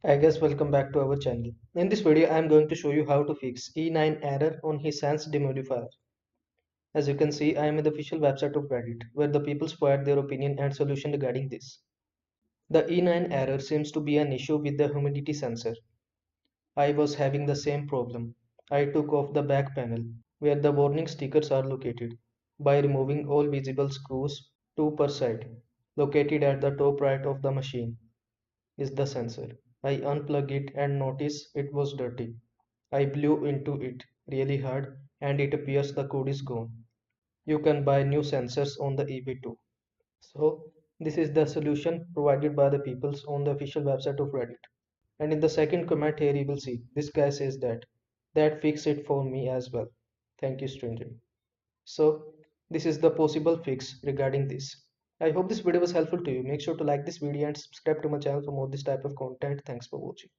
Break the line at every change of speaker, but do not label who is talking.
I guess welcome back to our channel. In this video, I am going to show you how to fix E9 error on Hisense Dehumidifier. As you can see, I am in the official website of Reddit, where the people shared their opinion and solution regarding this. The E9 error seems to be an issue with the humidity sensor. I was having the same problem. I took off the back panel, where the warning stickers are located, by removing all visible screws, two per side, located at the top right of the machine. Is the sensor. I unplug it and notice it was dirty. I blew into it really hard and it appears the code is gone. You can buy new sensors on the eBay too. So this is the solution provided by the peoples on the official website of Reddit. And in the second comment here you will see this guy says that fix it for me as well. Thank you stranger. So this is the possible fix regarding this. I hope this video was helpful to you. Make sure to like this video and subscribe to my channel for more this type of content. Thanks for watching.